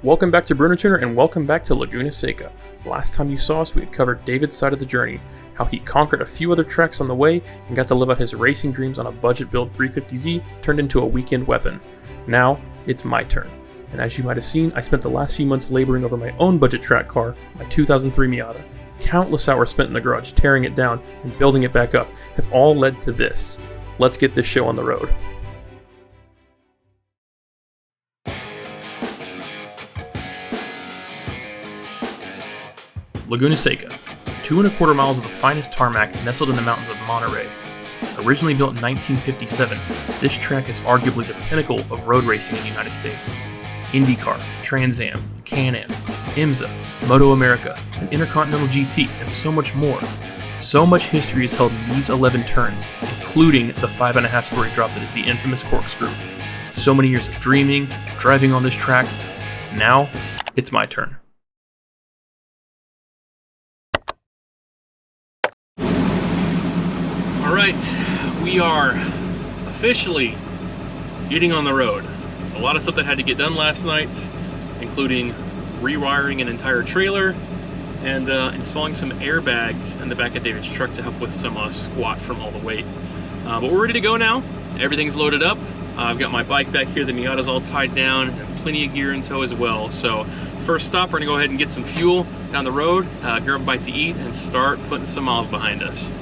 Welcome back to Bruno Tuner and welcome back to Laguna Seca. Last time you saw us, we had covered David's side of the journey, how he conquered a few other tracks on the way and got to live out his racing dreams on a budget-built 350Z turned into a weekend weapon. Now, it's my turn. And as you might have seen, I spent the last few months laboring over my own budget track car, my 2003 Miata. Countless hours spent in the garage tearing it down and building it back up have all led to this. Let's get this show on the road. Laguna Seca, 2¼ miles of the finest tarmac nestled in the mountains of Monterey. Originally built in 1957, this track is arguably the pinnacle of road racing in the United States. IndyCar, Trans Am, Can-Am, IMSA, Moto America, and Intercontinental GT, and so much more. So much history is held in these 11 turns, including the 5.5-story drop that is the infamous corkscrew. So many years of dreaming, of driving on this track. Now, it's my turn. Alright, we are officially getting on the road. There's a lot of stuff that had to get done last night, including rewiring an entire trailer and installing some airbags in the back of David's truck to help with some squat from all the weight. But we're ready to go now. Everything's loaded up. I've got my bike back here. The Miata's all tied down and plenty of gear in tow as well. So first stop, we're gonna go ahead and get some fuel down the road, grab a bite to eat, and start putting some miles behind us.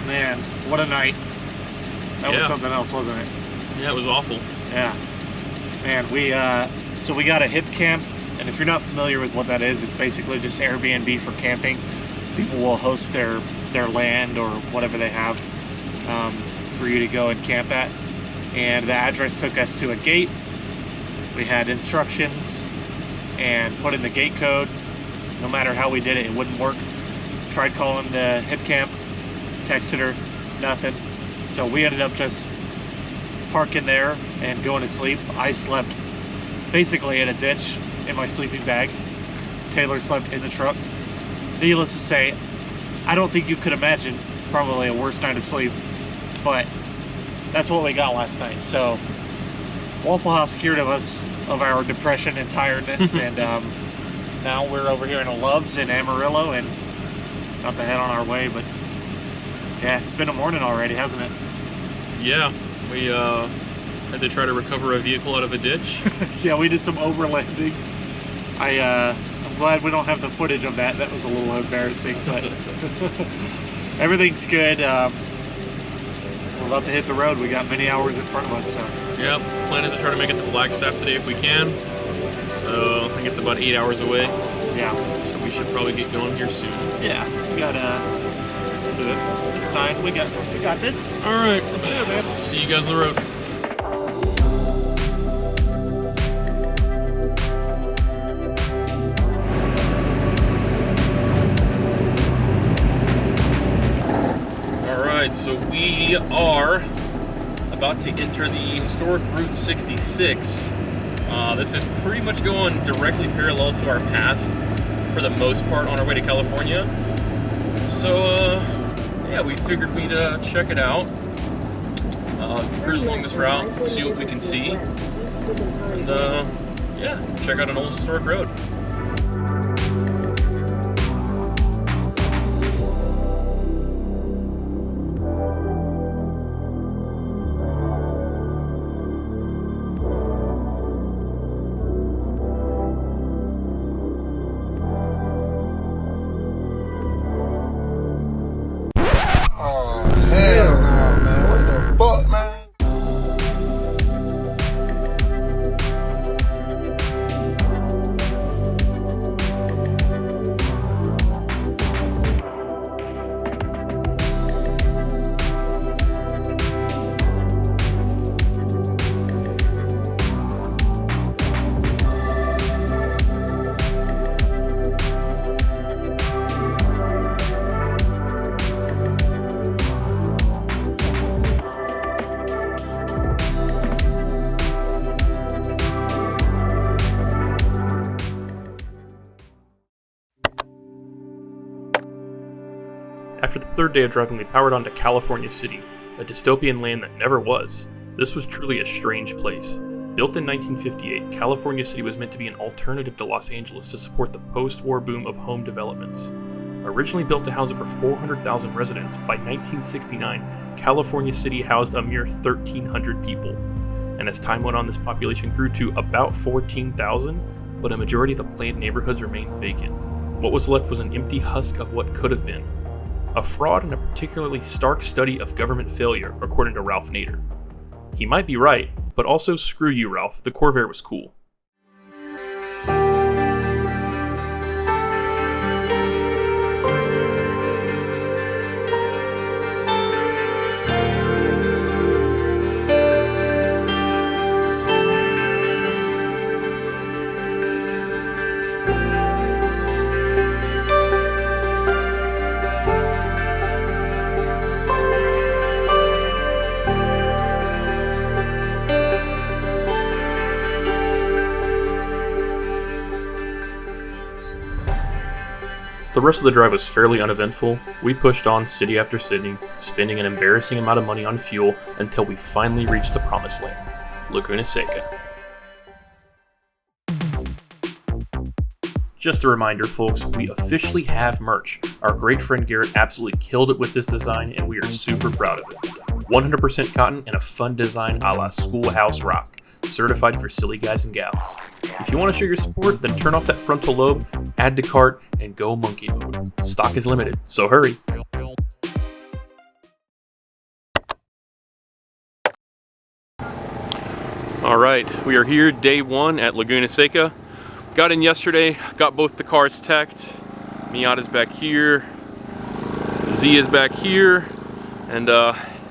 Man, what a night. That was something else, wasn't it? Yeah, it was awful. Yeah. Man, so we got a hip camp, and if you're not familiar with what that is, it's basically just Airbnb for camping. People will host their land or whatever they have for you to go and camp at. And the address took us to a gate. We had instructions and put in the gate code. No matter how we did it, it wouldn't work. Tried calling the hip camp, texted her, nothing. So we ended up just parking there and going to sleep. I slept basically in a ditch in my sleeping bag. Taylor slept in the truck. Needless to say, I don't think you could imagine probably a worse night of sleep, but that's what we got last night. So Waffle House cured us of our depression and tiredness, and now we're over here in Love's in Amarillo and about to head on our way. But yeah, it's been a morning already, hasn't it? Yeah, we had to try to recover a vehicle out of a ditch. Yeah, we did some overlanding. I'm glad we don't have the footage of that. That was a little embarrassing, but everything's good. We're about to hit the road. We got many hours in front of us. So. Yep, plan is to try to make it to Flagstaff today if we can. So I think it's about 8 hours away. Yeah. So we should probably get going here soon. Yeah, we got we'll do it. It's fine. We got this. All right. Let's do it, man. See you guys on the road. So we are about to enter the historic Route 66. This is pretty much going directly parallel to our path for the most part on our way to California. So yeah, we figured we'd check it out, cruise along this route, see what we can see, and yeah, check out an old historic road. After the third day of driving, we powered on to California City, a dystopian land that never was. This was truly a strange place. Built in 1958, California City was meant to be an alternative to Los Angeles to support the post-war boom of home developments. Originally built to house over 400,000 residents, by 1969, California City housed a mere 1,300 people. And as time went on, this population grew to about 14,000, but a majority of the planned neighborhoods remained vacant. What was left was an empty husk of what could have been. A fraud and a particularly stark study of government failure, according to Ralph Nader. He might be right, but also screw you, Ralph, the Corvair was cool. The rest of the drive was fairly uneventful. We pushed on city after city, spending an embarrassing amount of money on fuel until we finally reached the promised land, Laguna Seca. Just a reminder, folks, we officially have merch. Our great friend Garrett absolutely killed it with this design, and we are super proud of it. 100% cotton and a fun design a la Schoolhouse Rock, certified for silly guys and gals. If you want to show your support, then turn off that frontal lobe, add to cart, and go monkey mode. Stock is limited, so hurry. Alright, we are here, day one at Laguna Seca. Got in yesterday, got both the cars teched. Miata's back here, Z is back here, and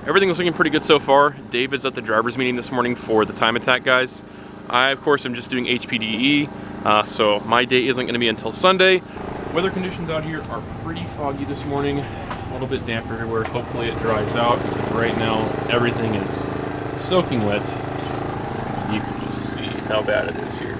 everything was looking pretty good so far. David's at the driver's meeting this morning for the time attack guys. I, of course, am just doing HPDE, so my day isn't going to be until Sunday. Weather conditions out here are pretty foggy this morning, a little bit damper everywhere. Hopefully it dries out, because right now everything is soaking wet. You can just see how bad it is here.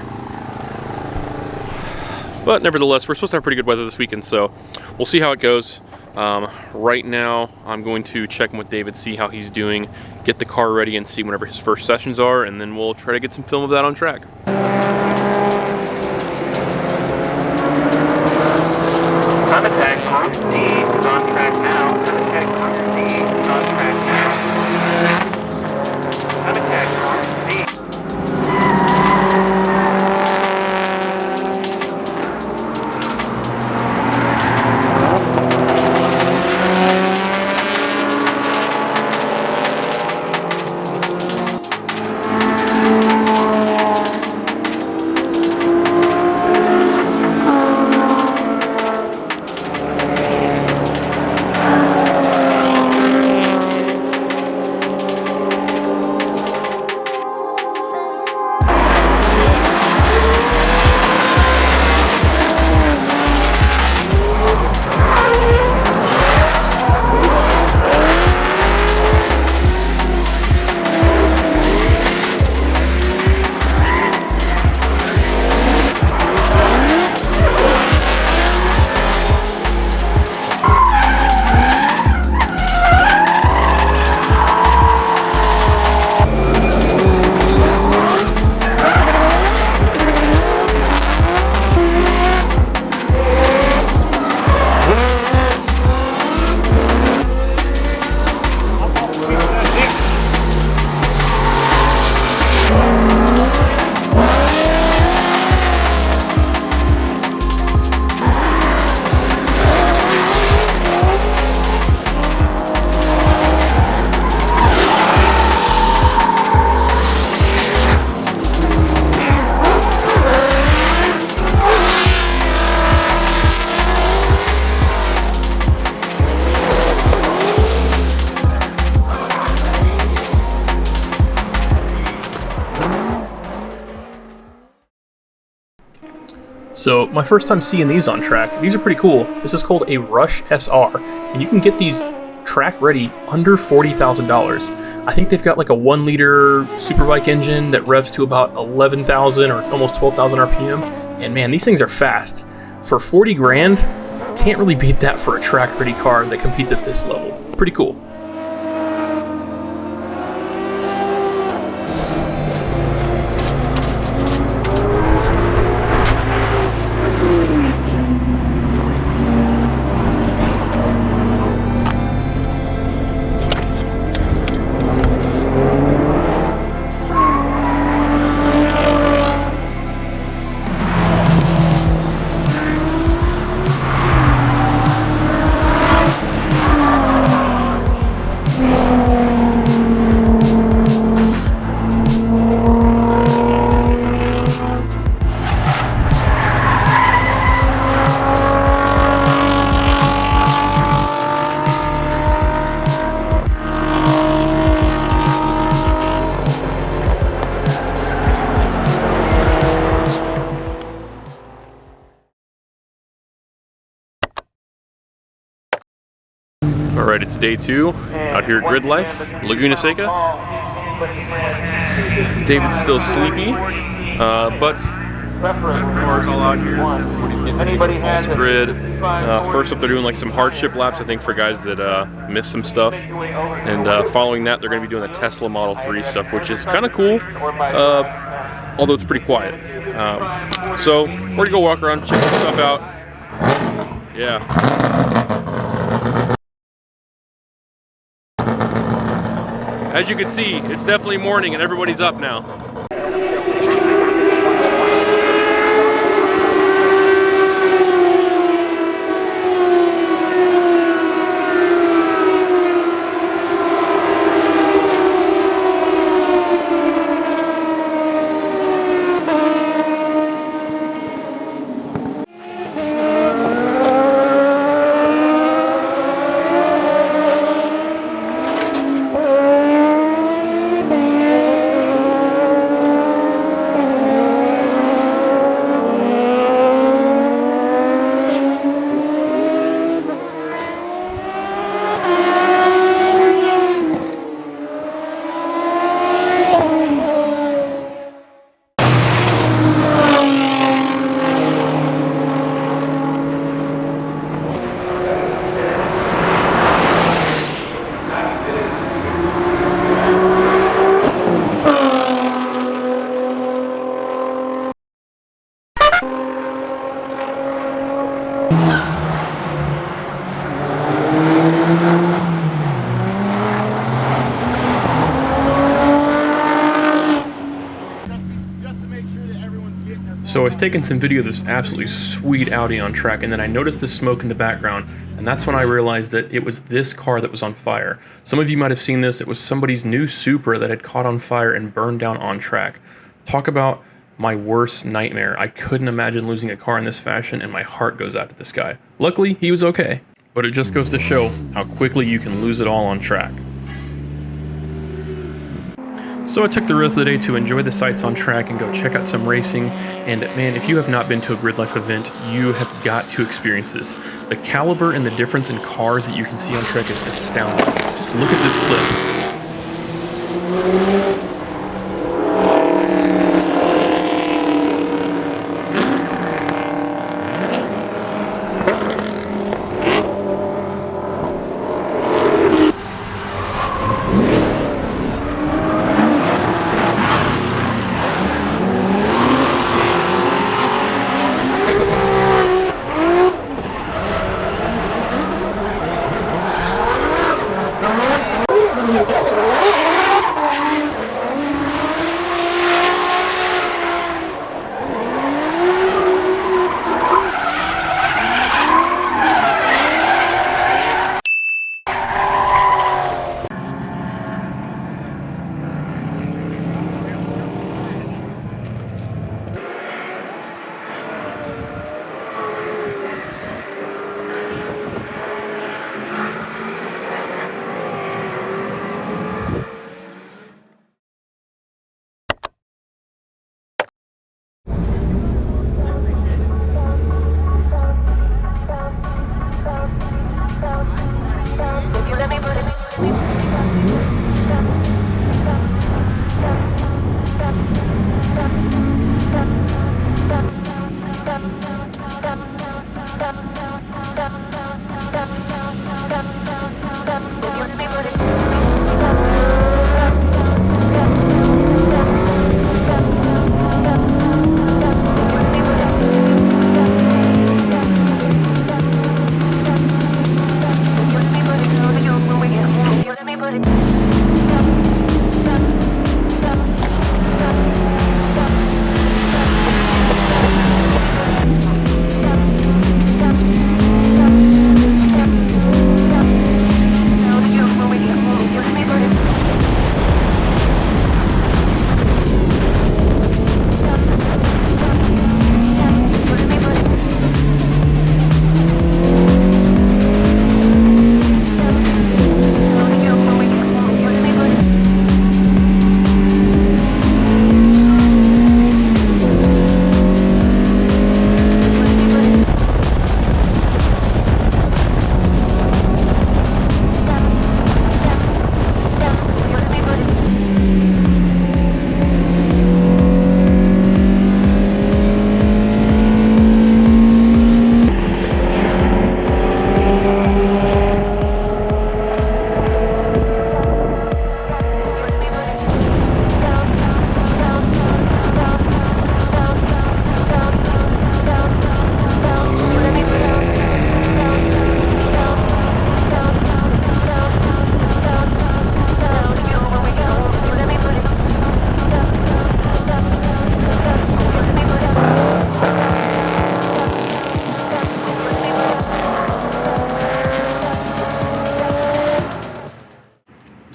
But nevertheless, we're supposed to have pretty good weather this weekend, so we'll see how it goes. Right now, I'm going to check in with David, see how he's doing, get the car ready, and see whenever his first sessions are, and then we'll try to get some film of that on track. Time attack on Z is on track now. Time attack on Z is on track now. Time attack on Z. So my first time seeing these on track, these are pretty cool. This is called a Rush SR, and you can get these track ready under $40,000. I think they've got like a 1 liter superbike engine that revs to about 11,000 or almost 12,000 RPM. And man, these things are fast. For 40 grand, Can't really beat that for a track-ready car that competes at this level. Pretty cool. Alright, it's day 2 out here at GRIDLIFE, Laguna Seca. David's still sleepy, but the cars all out here. Everybody's getting a false grid. First up, they're doing like some hardship laps, I think, for guys that missed some stuff. And following that, they're going to be doing the Tesla Model 3 stuff, which is kind of cool, although it's pretty quiet. So we're going to go walk around, check some stuff out. Yeah. As you can see, it's definitely morning and everybody's up now. So I was taking some video of this absolutely sweet Audi on track, and then I noticed the smoke in the background, and that's when I realized that it was this car that was on fire. Some of you might have seen this. It was somebody's new Supra that had caught on fire and burned down on track. Talk about my worst nightmare. I couldn't imagine losing a car in this fashion, and my heart goes out to this guy. Luckily, he was okay, but it just goes to show how quickly you can lose it all on track. So I took the rest of the day to enjoy the sights on track and go check out some racing. And man, if you have not been to a GRIDLIFE event, you have got to experience this. The caliber and the difference in cars that you can see on track is astounding. Just look at this clip.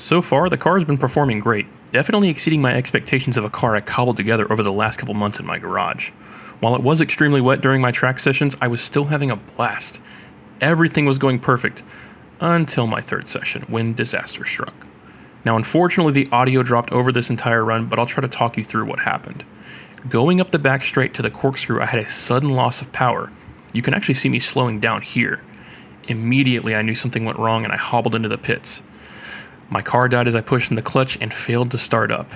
So far, the car has been performing great, definitely exceeding my expectations of a car I cobbled together over the last couple months in my garage. While it was extremely wet during my track sessions, I was still having a blast. Everything was going perfect, until my third session, when disaster struck. Now, unfortunately, the audio dropped over this entire run, but I'll try to talk you through what happened. Going up the back straight to the corkscrew, I had a sudden loss of power. You can actually see me slowing down here. Immediately, I knew something went wrong and I hobbled into the pits. My car died as I pushed in the clutch and failed to start up.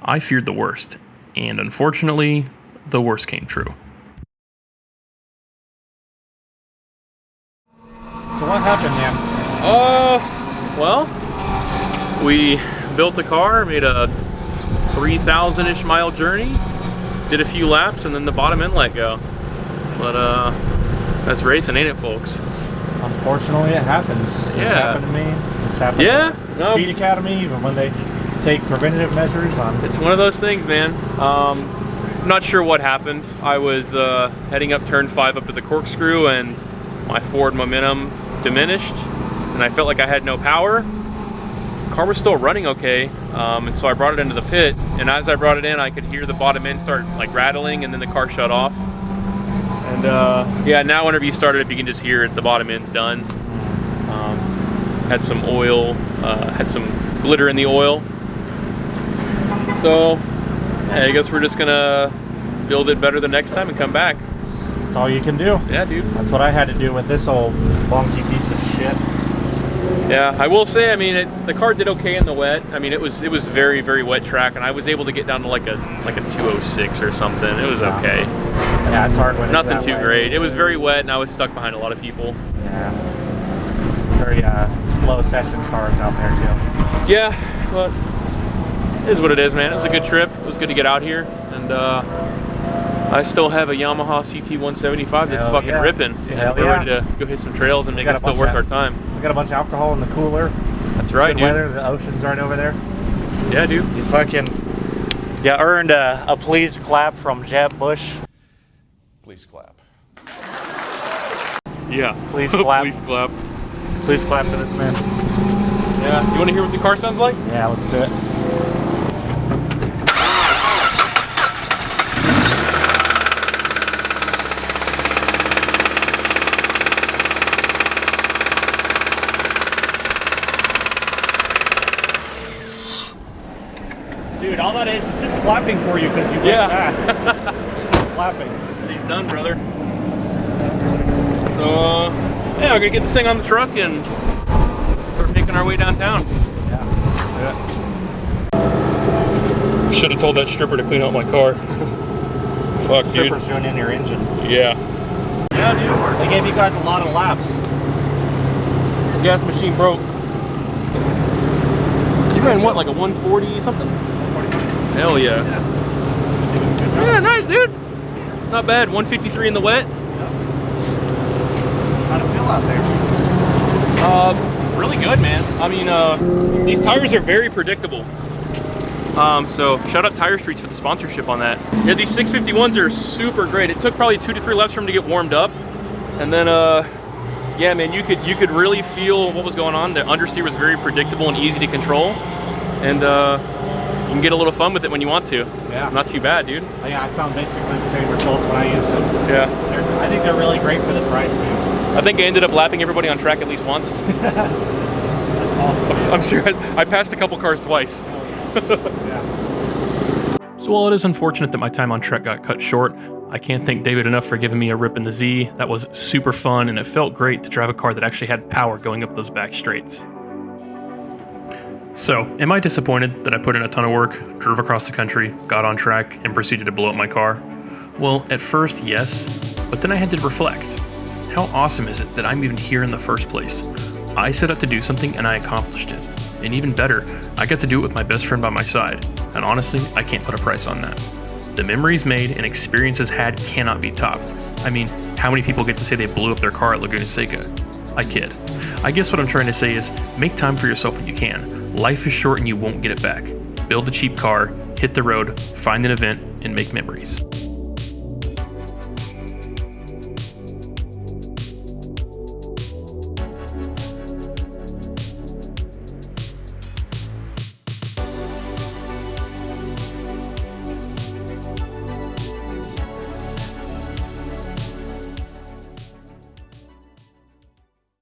I feared the worst, and unfortunately, the worst came true. So what happened, man? Well, we built the car, made a 3,000-ish mile journey, did a few laps, and then the bottom end let go. But that's racing, ain't it, folks? Unfortunately, it happens. Yeah. It's happened to me. It's happened to the Speed Academy, even when they take preventative measures on. It's one of those things, man. I'm not sure what happened. I was heading up turn 5 up to the corkscrew, and my forward momentum diminished, and I felt like I had no power. The car was still running okay, and so I brought it into the pit, and as I brought it in, I could hear the bottom end start like rattling, and then the car shut off. And yeah, now whenever you start it up, you can just hear it, the bottom end's done. Had some oil, had some glitter in the oil. So yeah, I guess we're just gonna build it better the next time and come back. That's all you can do. Yeah, dude. That's what I had to do with this old wonky piece of shit. Yeah, I will say, I mean, the car did okay in the wet. I mean, it was very, very wet track, and I was able to get down to like a 206 or something. It was okay. Yeah, it's hard when Nothing it's that too way. Great. It was very wet, and I was stuck behind a lot of people. Yeah. Very slow session cars out there too. Yeah, but it is what it is, man. It was a good trip. It was good to get out here, and I still have a Yamaha CT175 that's Hell fucking yeah. ripping. Hell We're yeah. ready to go hit some trails and make it still worth our time. We got a bunch of alcohol in the cooler. That's right, Good dude. weather. The ocean's right over there. Yeah, dude. You fucking... You earned a please clap from Jeb Bush. Please clap. Yeah. Please clap. Please clap. Please clap for this man. Yeah. You want to hear what the car sounds like? Yeah, let's do it. Dude, all that is just clapping for you because you went fast. It's just clapping. He's done, brother. So, yeah, we're gonna get this thing on the truck and start making our way downtown. Yeah, let's do it. Should have told that stripper to clean out my car. Fuck, dude. Strippers doing in your engine. Yeah. Yeah, dude. They gave you guys a lot of laps. The gas machine broke. You ran what, like a 140 something? 145. Hell yeah. Yeah, nice, dude. Not bad. 153 in the wet. How'd it feel out there? Really good, man. I mean, these tires are very predictable. So shout out Tire Streets for the sponsorship on that. Yeah, these 651s are super great. It took probably 2 to 3 laps for them to get warmed up, and then yeah, man, you could really feel what was going on. The understeer was very predictable and easy to control, and you can get a little fun with it when you want to. Yeah. Not too bad, dude. Yeah, I found basically the same results when I used them. Yeah. I think they're really great for the price, man. I think I ended up lapping everybody on track at least once. That's awesome. I'm serious. I passed a couple cars twice. Oh, yes. Yeah. So while it is unfortunate that my time on Trek got cut short, I can't thank David enough for giving me a rip in the Z. That was super fun, and it felt great to drive a car that actually had power going up those back straights. So, am I disappointed that I put in a ton of work, drove across the country, got on track, and proceeded to blow up my car? Well, at first, yes, but then I had to reflect. How awesome is it that I'm even here in the first place? I set out to do something and I accomplished it. And even better, I got to do it with my best friend by my side. And honestly, I can't put a price on that. The memories made and experiences had cannot be topped. I mean, how many people get to say they blew up their car at Laguna Seca? I kid. I guess what I'm trying to say is, make time for yourself when you can. Life is short and you won't get it back. Build a cheap car, hit the road, find an event, and make memories.